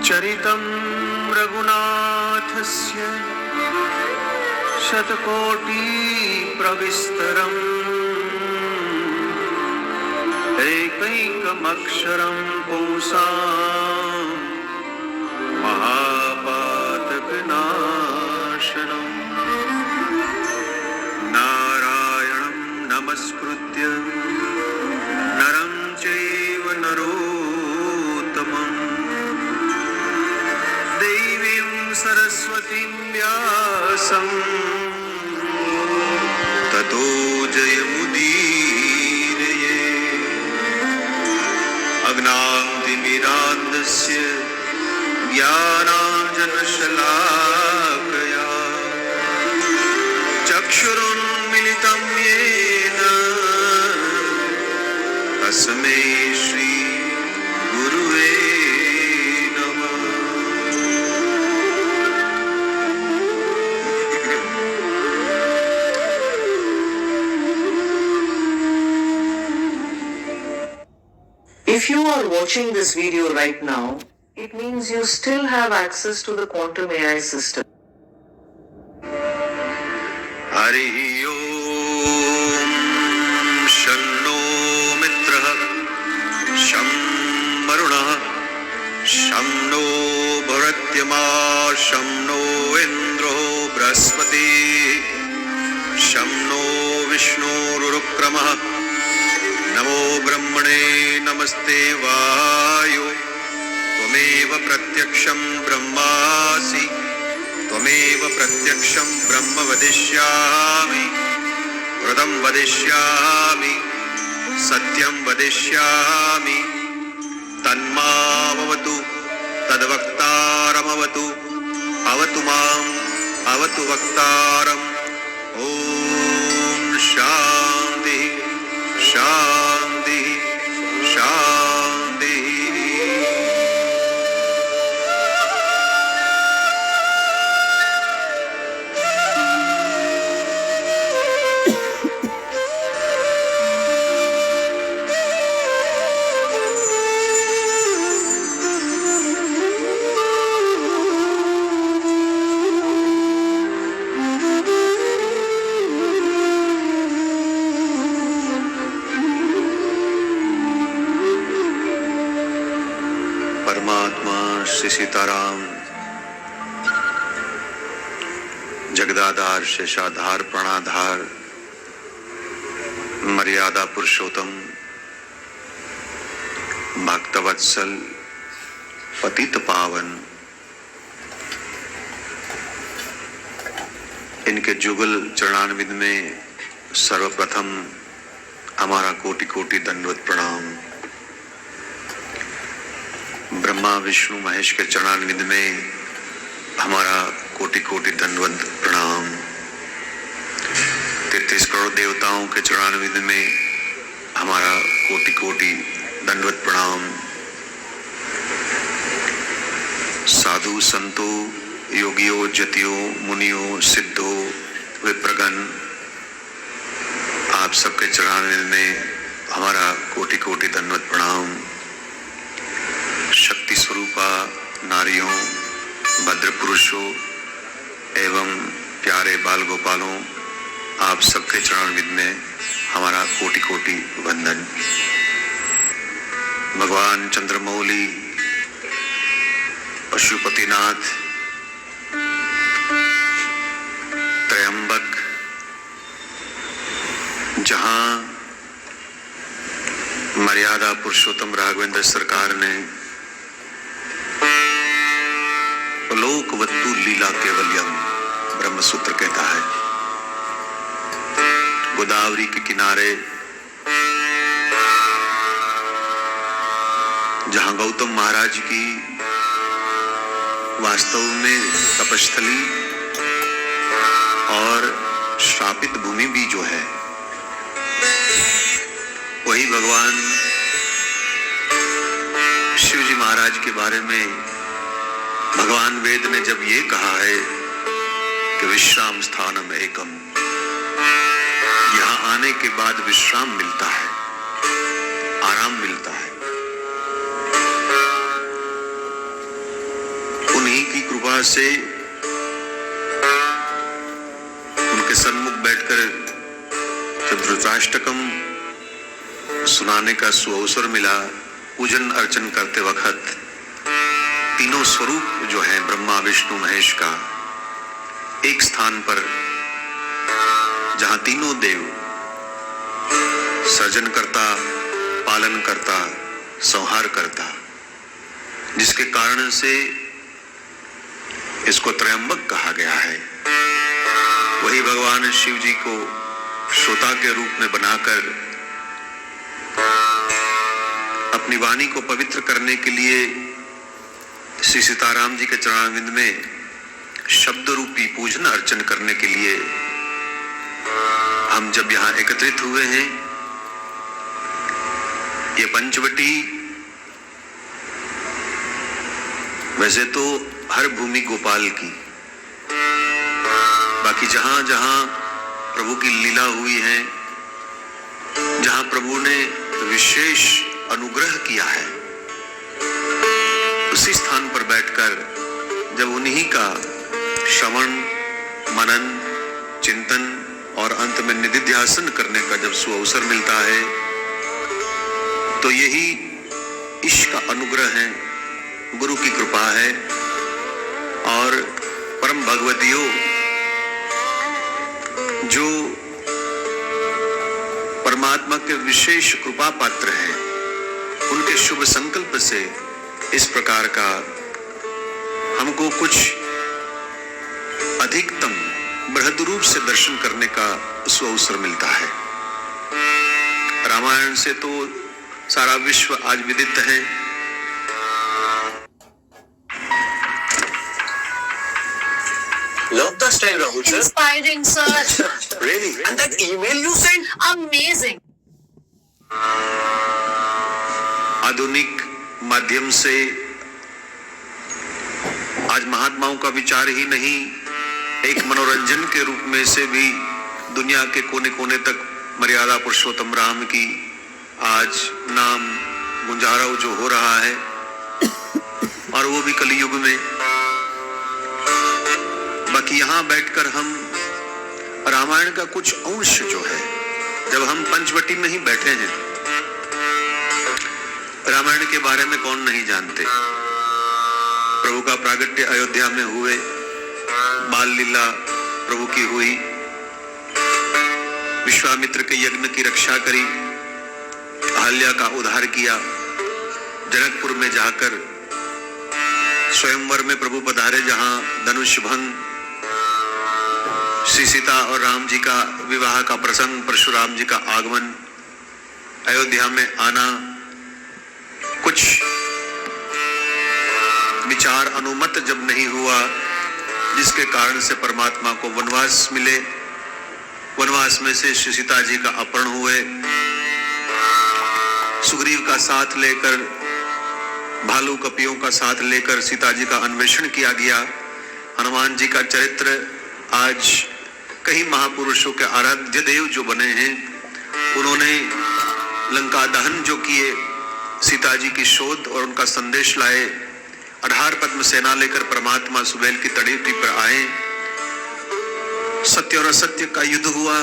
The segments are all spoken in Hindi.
चरितं रघुनाथस्य शतकोटिप्रविस्तरम् एकैकमक्षरं पुंसां महापातकनाशनम् नारायणं नमस्कृत्य नरं चैव नरोत्तमम् देवीं सरस्वतीं व्यासं ततो जयमुदीरये। अज्ञानतिमिरान्धस्य ज्ञानाञ्जनशलाकया चक्षुरुन्मिलितं येन तस्मै श्री गुरुवे नमः। If you are watching this video right now, it means you still have access to the quantum AI system. Hari ओम शन्नो मित्रः शं वरुणः शं नो भरत्यमा शं नो इन्द्रो बृहस्पतिः शं नो विष्णुरुक्रमः नमो ब्रह्मणे नमस्ते वायो त्वमेव प्रत्यक्षं ब्रह्मासि त्वमेव प्रत्यक्षं ब्रह्म वदिष्यामि व्रतं वदिष्यामि सत्यं वदिष्यामि तन्मामवतु तद्वक्तारमवतु अवतु माम् अवतु वक्तारम्। ॐ शान्ति शान्ति शान्ति। परमात्मा श्री सीताराम जगदाधार शेषाधार प्राणाधार मर्यादा पुरुषोत्तम भक्तवत्सल पतित पावन इनके जुगल चरणान्वित में सर्वप्रथम हमारा कोटि कोटि दंडवत प्रणाम। ब्रह्मा विष्णु महेश के चरणान्वित में हमारा कोटि कोटि दंडवत प्रणाम। 33 करोड़ देवताओं के चरणान्वित में हमारा कोटि कोटि दंडवत प्रणाम। साधु संतों योगियों जतियों मुनियों सिद्धों विप्रगण आप सबके चरणान्वित में हमारा कोटि कोटि दंडवत प्रणाम। शक्ति स्वरूपा नारियों भद्र पुरुषों एवं प्यारे बाल गोपालों आप सबके चरणान्वित में हमारा कोटि कोटि वंदन। भगवान चंद्रमौली पशुपतिनाथ त्रयंबक जहां मर्यादा पुरुषोत्तम राघवेंद्र सरकार ने लोकवत्तु लीला केवल्यम ब्रह्मसूत्र कहता है। गोदावरी के किनारे जहां गौतम महाराज की वास्तव में तपस्थली और श्रापित भूमि भी जो है वही भगवान शिवजी महाराज के बारे में भगवान वेद ने जब ये कहा है कि विश्राम स्थानम एकम, यहाँ आने के बाद विश्राम मिलता है, आराम मिलता है। से उनके सन्मुख बैठकर जब धृतराष्ट्रकम सुनाने का सुअवसर मिला, पूजन अर्चन करते वक्त तीनों स्वरूप जो है ब्रह्मा विष्णु महेश का एक स्थान पर, जहां तीनों देव सर्जन करता, पालन करता, संहार करता, जिसके कारण से इसको त्रयंबक कहा गया है, वही भगवान शिव जी को श्रोता के रूप में बनाकर अपनी वाणी को पवित्र करने के लिए श्री सीताराम जी के चरणारविंद में शब्द रूपी पूजन अर्चन करने के लिए हम जब यहां एकत्रित हुए हैं। ये पंचवटी वैसे तो हर भूमि गोपाल की, बाकी जहां जहां प्रभु की लीला हुई है, जहां प्रभु ने विशेष अनुग्रह किया है, उसी स्थान पर बैठकर जब उन्हीं का श्रवण, मनन, चिंतन और अंत में निधिध्यासन करने का जब सुअवसर मिलता है, तो यही ईश का अनुग्रह है, गुरु की कृपा है। और परम भगवतियों जो परमात्मा के विशेष कृपा पात्र हैं, उनके शुभ संकल्प से इस प्रकार का हमको कुछ अधिकतम बृहद रूप से दर्शन करने का सुअवसर मिलता है। रामायण से तो सारा विश्व आज विदित है। Love the style, Rahul sir. Inspiring, sir. Really? And that email you sent? Amazing. आधुनिक माध्यम से आज महात्माओं का विचार ही नहीं, एक मनोरंजन के रूप में से भी दुनिया के कोने कोने तक मर्यादा पुरुषोत्तम राम की आज नाम गुंजाराव जो हो रहा है, और वो भी कलयुग में। बाकी यहाँ बैठकर हम रामायण का कुछ अंश जो है, जब हम पंचवटी में ही बैठे हैं, रामायण के बारे में कौन नहीं जानते। प्रभु का प्रागट्य अयोध्या में हुए, बाल लीला प्रभु की हुई, विश्वामित्र के यज्ञ की रक्षा करी, अहल्या का उद्धार किया, जनकपुर में जाकर स्वयंवर में प्रभु पधारे, जहां धनुष भंग, श्री सीता और राम जी का विवाह का प्रसंग, परशुराम जी का आगमन, अयोध्या में आना, कुछ विचार अनुमत जब नहीं हुआ, जिसके कारण से परमात्मा को वनवास मिले, वनवास में से श्री सीता जी का अपहरण हुए, सुग्रीव का साथ लेकर, भालू कपियों का साथ लेकर सीता जी का अन्वेषण किया गया। हनुमान जी का चरित्र आज कई महापुरुषों के आराध्य देव जो बने हैं, उन्होंने लंका दहन जो किए, सीता जी की शोध और उनका संदेश लाए, 18 पद्म सेना लेकर परमात्मा सुबेल की तड़ी पर आए, सत्य और असत्य का युद्ध हुआ,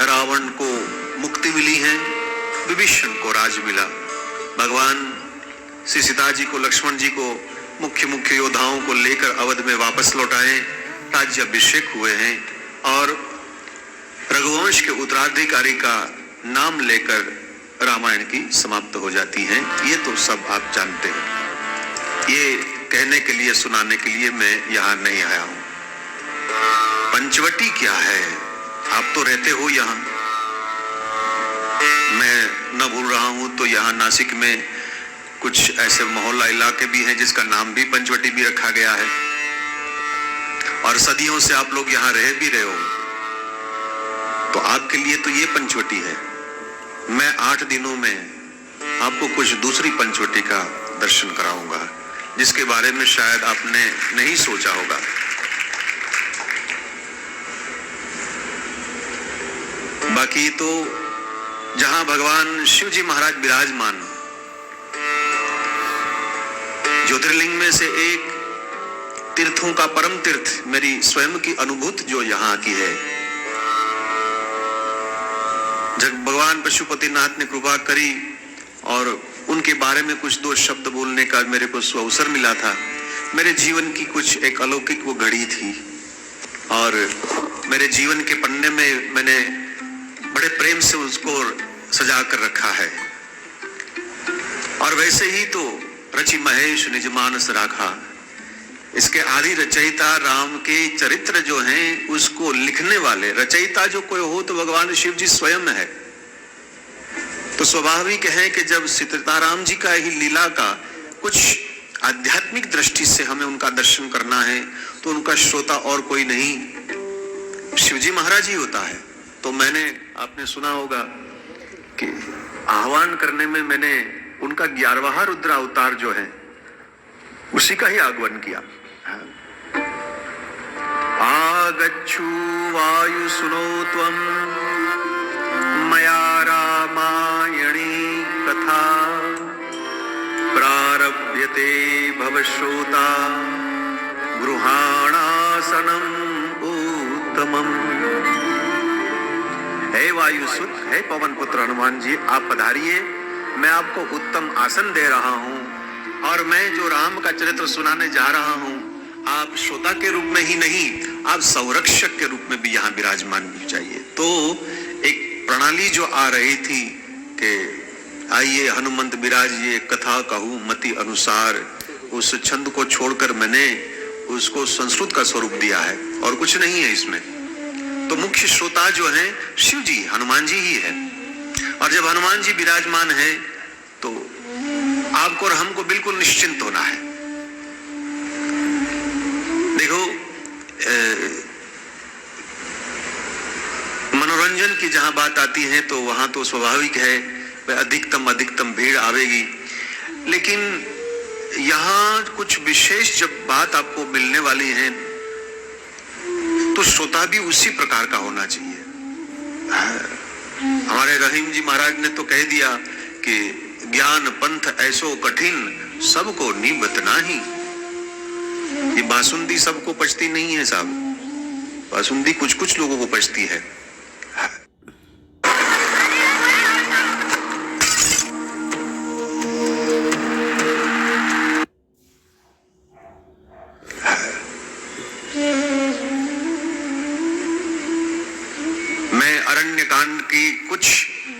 रावण को मुक्ति मिली है, विभीषण को राज मिला, भगवान श्री सीता जी को, लक्ष्मण जी को, मुख्य मुख्य योद्धाओं को लेकर अवध में वापस लौटाए, राज्य अभिषेक हुए हैं, और रघुवंश के उत्तराधिकारी का नाम लेकर रामायण की समाप्त हो जाती है। ये तो सब आप जानते हैं। ये कहने के लिए, सुनाने के लिए मैं यहाँ नहीं आया हूँ। पंचवटी क्या है, आप तो रहते हो यहाँ, मैं न भूल रहा हूँ तो यहाँ नासिक में कुछ ऐसे मोहल्ला इलाके भी हैं जिसका नाम भी पंचवटी भी रखा गया है, और सदियों से आप लोग यहाँ रह भी रहे हो, तो आपके लिए तो ये पंचवटी है। मैं 8 दिनों में आपको कुछ दूसरी पंचवटी का दर्शन कराऊंगा, जिसके बारे में शायद आपने नहीं सोचा होगा। बाकी तो जहां भगवान शिव जी महाराज विराजमान, ज्योतिर्लिंग में से एक तीर्थों का परम तीर्थ मेरी स्वयं की अनुभूति जो यहाँ की है। जब भगवान पशुपतिनाथ ने कृपा करी और उनके बारे में कुछ दो शब्द बोलने का मेरे को अवसर मिला था, मेरे जीवन की कुछ एक अलौकिक वो घड़ी थी और मेरे जीवन के पन्ने में मैंने बड़े प्रेम से उसको सजा कर रखा है। और वैसे ही तो रचि महेश निज मानस राखा, इसके आदि रचयिता राम के चरित्र जो हैं उसको लिखने वाले रचयिता जो कोई हो तो भगवान शिव जी स्वयं है। तो स्वाभाविक है कि जब सीताराम जी का ही लीला का कुछ आध्यात्मिक दृष्टि से हमें उनका दर्शन करना है तो उनका श्रोता और कोई नहीं शिवजी महाराज ही होता है। तो मैंने आपने सुना होगा कि आह्वान करने में मैंने उनका 11वां रुद्र अवतार जो है उसी का ही आगमन किया। आगच्छु वायु सुनो त्वं मया रामायणी कथा प्रारभ्यते भवश्रोता गृहाणासनम उत्तमम्। हे वायुसुत, हे पवन पुत्र हनुमान जी, आप पधारिए, मैं आपको उत्तम आसन दे रहा हूं और मैं जो राम का चरित्र सुनाने जा रहा हूं आप श्रोता के रूप में ही नहीं, आप संरक्षक के रूप में भी यहाँ विराजमान चाहिए। तो एक प्रणाली जो आ रही थी कि आइए हनुमंत विराजिए कथा कहूं मति अनुसार, उस छंद को छोड़कर मैंने उसको संस्कृत का स्वरूप दिया है और कुछ नहीं है इसमें। तो मुख्य श्रोता जो है शिव जी हनुमान जी ही है और जब हनुमान जी विराजमान है तो आपको और हमको बिल्कुल निश्चिंत होना है। देखो मनोरंजन की जहां बात आती है तो वहां तो स्वाभाविक है अधिकतम भीड़ आवेगी, लेकिन यहाँ कुछ विशेष जब बात आपको मिलने वाली है तो श्रोता भी उसी प्रकार का होना चाहिए। हमारे रहीम जी महाराज ने तो कह दिया कि ज्ञान पंथ ऐसो कठिन सबको निबत नाही। ये बासुंदी सबको पचती नहीं है साहब, बासुंदी कुछ कुछ लोगों को पचती है। मैं अरण्य कांड की कुछ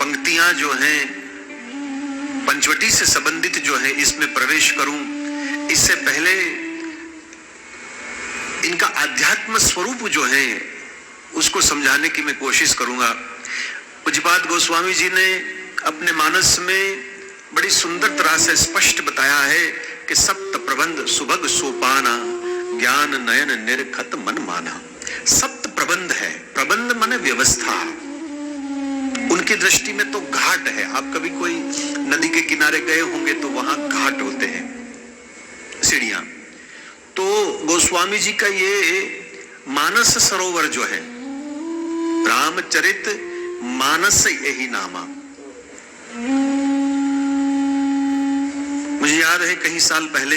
पंक्तियां जो हैं पंचवटी से संबंधित जो है इसमें प्रवेश करूं, इससे पहले इनका आध्यात्म स्वरूप जो है उसको समझाने की मैं कोशिश करूंगा। पूज्यपाद गोस्वामी जी ने अपने मानस में बड़ी सुंदर तरह से स्पष्ट बताया है कि सप्त प्रबंध सुभग सोपाना ज्ञान नयन निर्खत मन माना। सप्त प्रबंध है, प्रबंध माने व्यवस्था। उनकी दृष्टि में तो घाट है। आप कभी कोई नदी के किनारे गए होंगे तो वहां घाट होते हैं, सीढ़ियां। तो गोस्वामी जी का ये मानस सरोवर जो है, रामचरित मानस यही नामा। मुझे याद है कई साल पहले,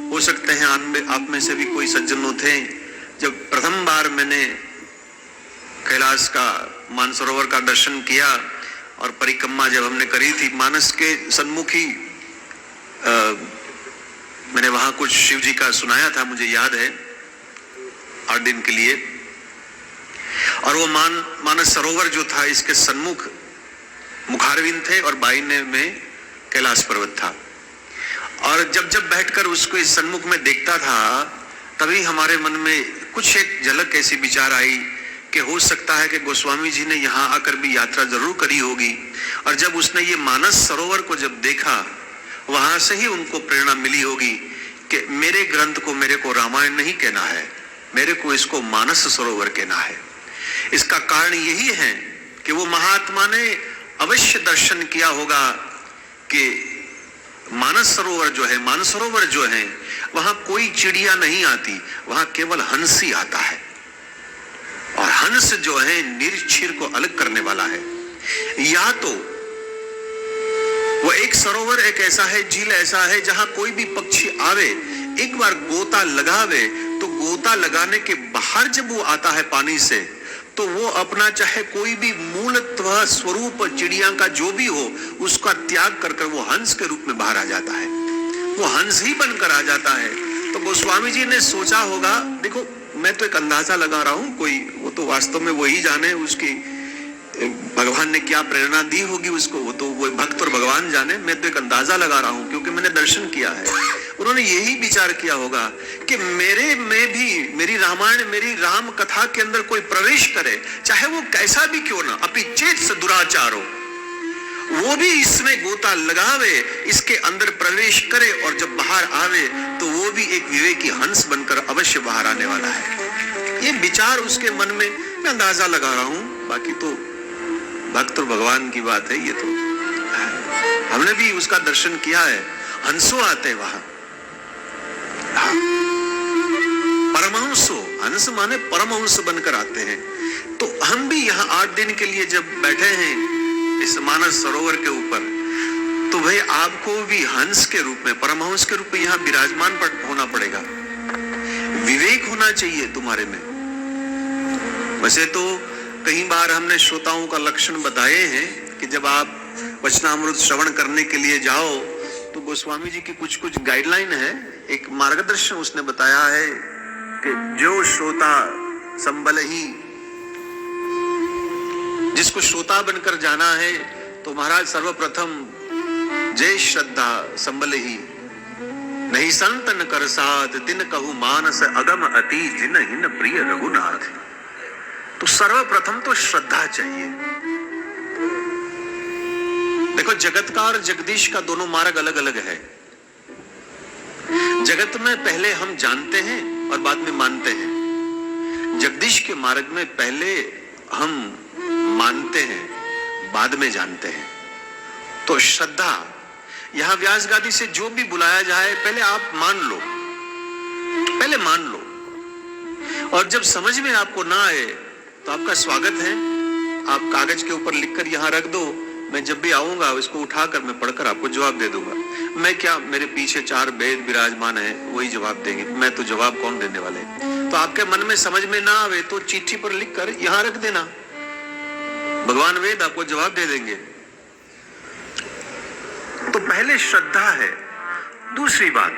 हो सकते हैं आप में से भी कोई सज्जन थे, जब प्रथम बार मैंने कैलाश का मानसरोवर का दर्शन किया और परिक्रमा जब हमने करी थी मानस के सन्मुख ही, मैंने वहां कुछ शिव जी का सुनाया था, मुझे याद है 8 दिन के लिए। और वो मानस सरोवर जो था इसके सन्मुख मुखारविंद थे और बाईने में कैलाश पर्वत था। और जब जब बैठकर उसको इस सन्मुख में देखता था तभी हमारे मन में कुछ एक झलक ऐसी विचार आई कि हो सकता है कि गोस्वामी जी ने यहाँ आकर भी यात्रा जरूर करी होगी। और जब उसने ये मानस सरोवर को जब देखा वहां से ही उनको प्रेरणा मिली होगी कि मेरे ग्रंथ को मेरे को रामायण नहीं कहना है, मेरे को इसको मानस सरोवर कहना है। इसका कारण यही है कि वो महात्मा ने अवश्य दर्शन किया होगा कि मानस सरोवर जो है, मानसरोवर जो है, वहां कोई चिड़िया नहीं आती, वहां केवल हंस ही आता है। और हंस जो है निरक्षीर को अलग करने वाला है। या तो वो एक सरोवर एक ऐसा है, झील ऐसा है जहां कोई भी पक्षी आवे, एक बार गोता लगावे तो गोता लगाने के बाहर जब वो आता है पानी से, तो वो अपना चाहे कोई भी मूलत्व स्वरूप चिड़िया का जो भी हो, उसका त्याग कर कर वो हंस के रूप में बाहर आ जाता है, वो हंस ही बनकर आ जाता है। तो गोस्वामी जी ने सोचा होगा, देखो मैं तो एक अंदाजा लगा रहा हूं, कोई वो तो वास्तव में वही जाने, उसकी भगवान ने क्या प्रेरणा दी होगी उसको, वो तो वो भक्त और भगवान जाने, मैं तो एक अंदाजा लगा रहा हूं क्योंकि मैंने दर्शन किया है। उन्होंने यही विचार किया होगा कि मेरे में भी, मेरी रामायण, मेरी राम कथा के अंदर कोई प्रवेश करे, चाहे वो कैसा भी क्यों ना, अपि चेत से दुराचारो, वो भी इसमें गोता लगावे, इसके अंदर प्रवेश करे, और जब बाहर आवे तो वो भी एक विवेकी हंस बनकर अवश्य बाहर आने वाला है। ये विचार उसके मन में, मैं अंदाजा लगा रहा हूं, बाकी तो भक्त और भगवान की बात है। ये तो हमने भी उसका दर्शन किया है, हंसो आते वहां, परमहंसो, हंस माने परमहंस बनकर आते हैं। तो हम भी यहाँ 8 दिन के लिए जब बैठे हैं इस मानस सरोवर के ऊपर, तो भाई आपको भी हंस के रूप में, परमहंस के रूप में यहाँ विराजमान होना पड़ेगा। विवेक होना चाहिए तुम्हारे में। वैसे तो कई बार हमने श्रोताओं का लक्षण बताए हैं कि जब आप वचनामृत श्रवण करने के लिए जाओ, तो गोस्वामी जी की कुछ कुछ गाइडलाइन है, एक मार्गदर्शन उसने बताया है कि जो श्रोता संबल ही, जिसको श्रोता बनकर जाना है, तो महाराज सर्वप्रथम जय श्रद्धा संबल ही, नहीं संतन कर साध तिन कहु मानस अगम अति जिन हिन प्रिय रघुनाथ। तो सर्वप्रथम तो श्रद्धा चाहिए। देखो जगत का और जगदीश का दोनों मार्ग अलग अलग है। जगत में पहले हम जानते हैं और बाद में मानते हैं। जगदीश के मार्ग में पहले हम मानते हैं, बाद में जानते हैं। तो श्रद्धा, यहां व्यास गादी से जो भी बुलाया जाए, पहले आप मान लो, पहले मान लो, और जब समझ में आपको ना आए तो आपका स्वागत है, आप कागज के ऊपर लिखकर यहां रख दो, मैं जब भी आऊंगा उसको उठाकर मैं पढ़कर आपको जवाब दे दूंगा। मैं क्या, मेरे पीछे 4 वेद विराजमान है, वही जवाब देंगे, मैं तो जवाब कौन देने वाले। तो आपके मन में समझ में ना आवे तो चिट्ठी पर लिखकर यहां रख देना, भगवान वेद आपको जवाब दे देंगे। तो पहले श्रद्धा है। दूसरी बात,